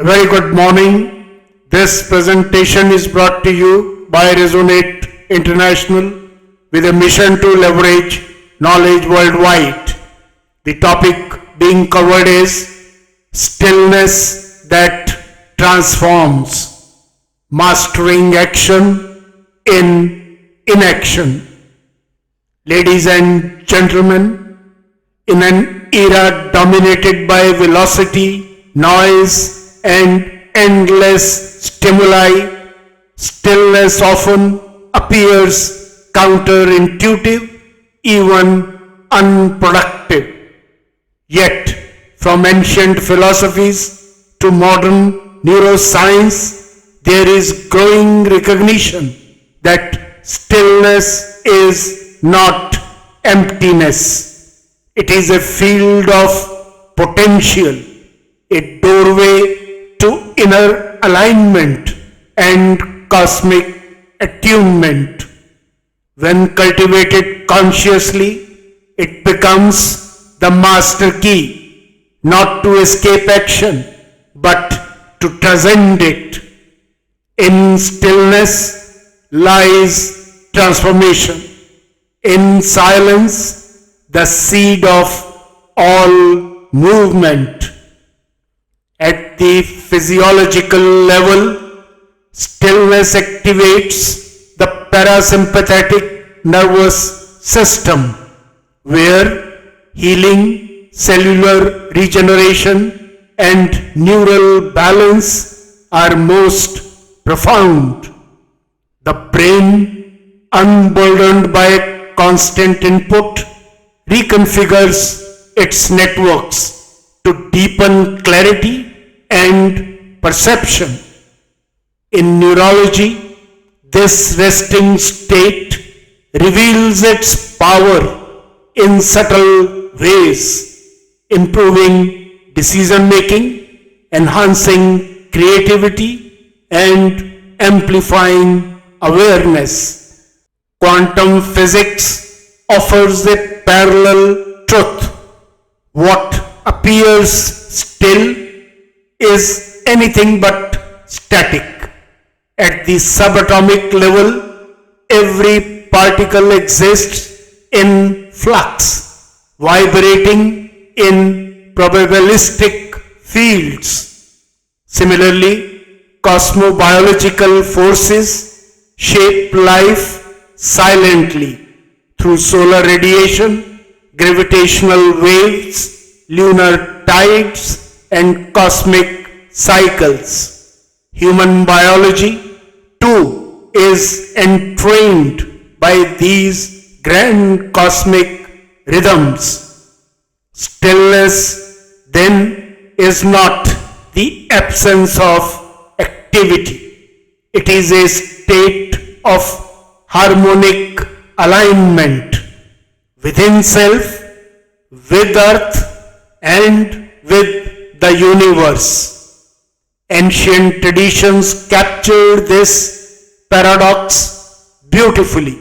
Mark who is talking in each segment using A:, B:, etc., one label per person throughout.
A: Very good morning. This presentation is brought to you by Resonate International with a mission to leverage knowledge worldwide. The topic being covered is stillness that transforms, mastering action in inaction. Ladies and gentlemen, in an era dominated by velocity, noise, and endless stimuli, stillness often appears counterintuitive, even unproductive. Yet, from ancient philosophies to modern neuroscience, there is growing recognition that stillness is not emptiness. It is a field of potential, a doorway to inner alignment and cosmic attunement. When cultivated consciously, it becomes the master key, not to escape action, but to transcend it. In stillness lies transformation. In silence, the seed of all movement. At the physiological level, stillness activates the parasympathetic nervous system, where healing, cellular regeneration, and neural balance are most profound. The brain, unburdened by constant input, reconfigures its networks to deepen clarity and perception. In neurology, this resting state reveals its power in subtle ways, improving decision making, enhancing creativity, and amplifying awareness. Quantum physics offers a parallel truth. What appears still is anything but static. At the subatomic level, every particle exists in flux, vibrating in probabilistic fields. Similarly, cosmobiological forces shape life silently through solar radiation, gravitational waves, lunar tides, and cosmic cycles. Human biology, too, is entrained by these grand cosmic rhythms. Stillness, then, is not the absence of activity. It is a state of harmonic alignment within self, with earth, and with the universe. Ancient traditions capture this paradox beautifully.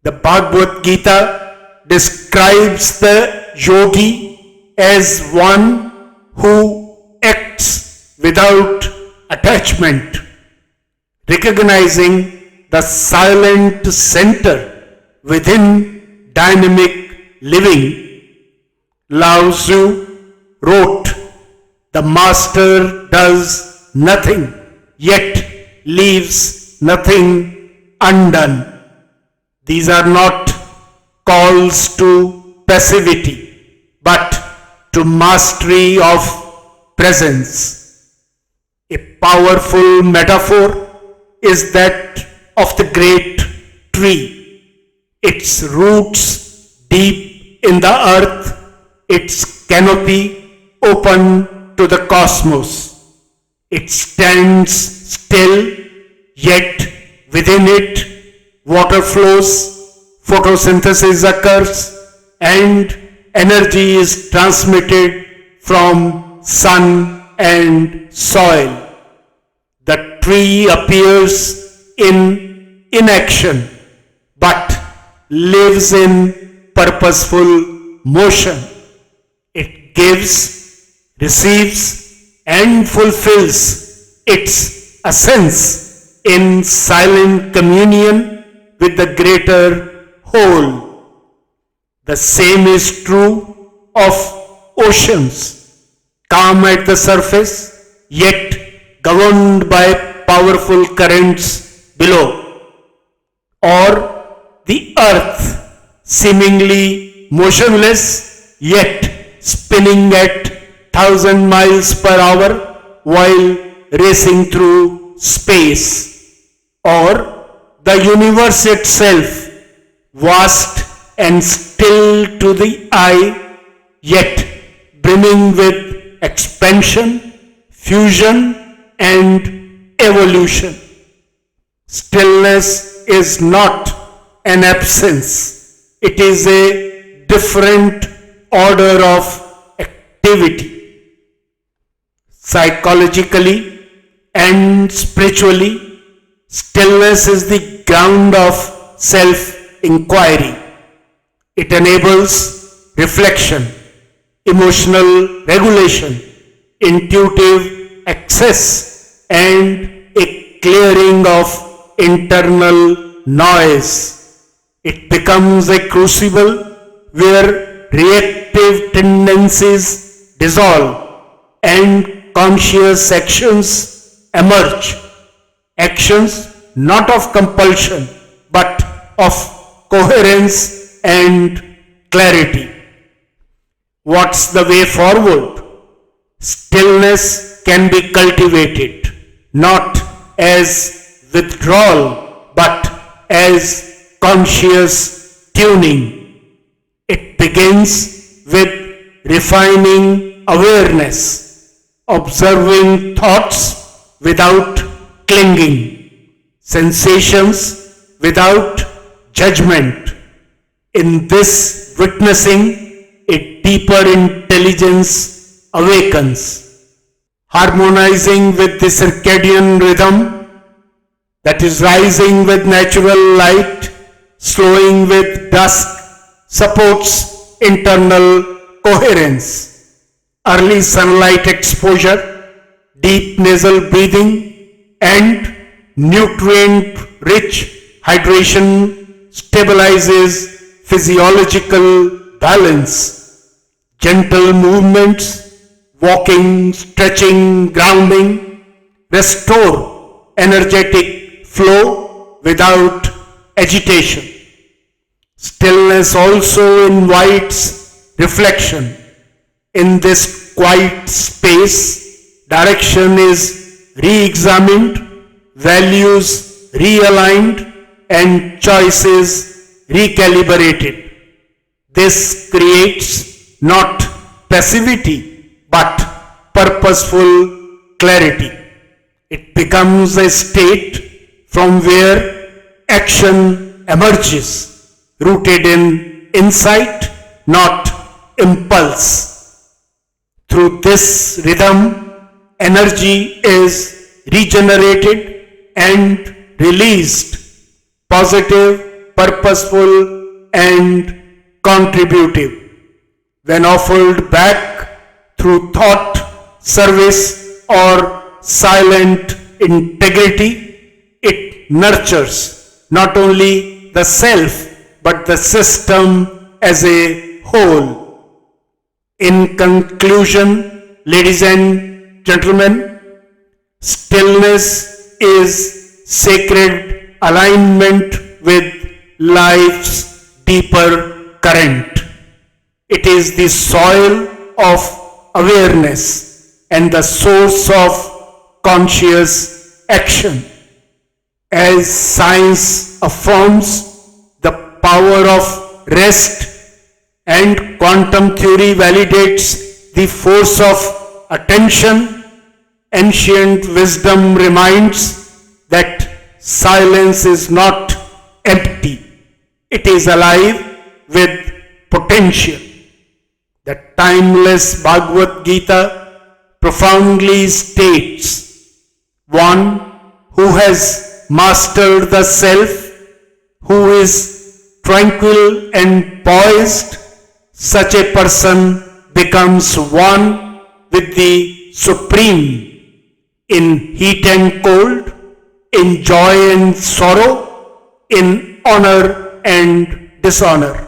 A: The Bhagavad Gita describes the yogi as one who acts without attachment, recognizing the silent center within dynamic living. Lao Tzu wrote, "The master does nothing, yet leaves nothing undone." These are not calls to passivity, but to mastery of presence. A powerful metaphor is that of the great tree, its roots deep in the earth, its canopy open to the cosmos. It stands still, yet within it water flows, photosynthesis occurs, and energy is transmitted from sun and soil. The tree appears in inaction, but lives in purposeful motion. It gives, receives, and fulfills its essence in silent communion with the greater whole. The same is true of oceans, calm at the surface, yet governed by powerful currents below, or the earth, seemingly motionless, yet spinning at 1,000 miles per hour while racing through space, or the universe itself, vast and still to the eye, yet brimming with expansion, fusion, and evolution. Stillness is not an absence, it is a different order of activity. Psychologically and spiritually, stillness is the ground of self-inquiry. It enables reflection, emotional regulation, intuitive access, and a clearing of internal noise. It becomes a crucible where reactive tendencies dissolve and conscious actions emerge. Actions not of compulsion but of coherence and clarity. What's the way forward? Stillness can be cultivated not as withdrawal but as conscious tuning. It begins with refining awareness, observing thoughts without clinging, sensations without judgment. In this witnessing, a deeper intelligence awakens, harmonizing with the circadian rhythm, that is rising with natural light, slowing with dusk, supports internal coherence. Early sunlight exposure, deep nasal breathing, and nutrient-rich hydration stabilizes physiological balance. Gentle movements, walking, stretching, grounding, restore energetic flow without agitation. Stillness also invites reflection. In this quiet space, direction is re-examined, values realigned, and choices recalibrated. This creates not passivity but purposeful clarity. It becomes a state from where action emerges, rooted in insight, not impulse. Through this rhythm, energy is regenerated and released, positive, purposeful, and contributive. When offered back through thought, service, or silent integrity, it nurtures not only the self but the system as a whole. In conclusion, ladies and gentlemen, stillness is sacred alignment with life's deeper current. It is the soil of awareness and the source of conscious action. As science affirms the power of rest and quantum theory validates the force of attention, ancient wisdom reminds that silence is not empty. It is alive with potential. The timeless Bhagavad Gita profoundly states, one who has mastered the self, who is tranquil and poised, such a person becomes one with the supreme in heat and cold, in joy and sorrow, in honor and dishonor.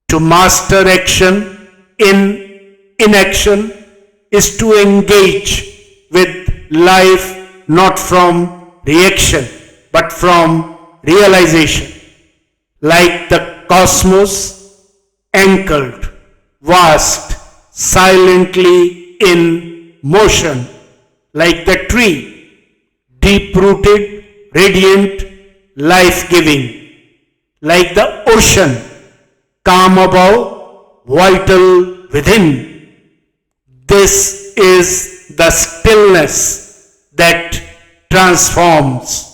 A: To master action in inaction is to engage with life not from reaction but from realization. Like the cosmos, anchored, vast, silently in motion, like the tree, deep-rooted, radiant, life-giving, like the ocean, calm above, vital within. This is the stillness that transforms,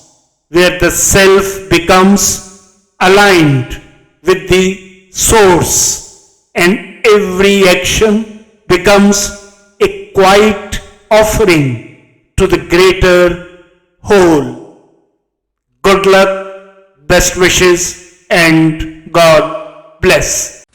A: where the self becomes aligned with the source and every action becomes a quiet offering to the greater whole. Good luck, best wishes, and God bless.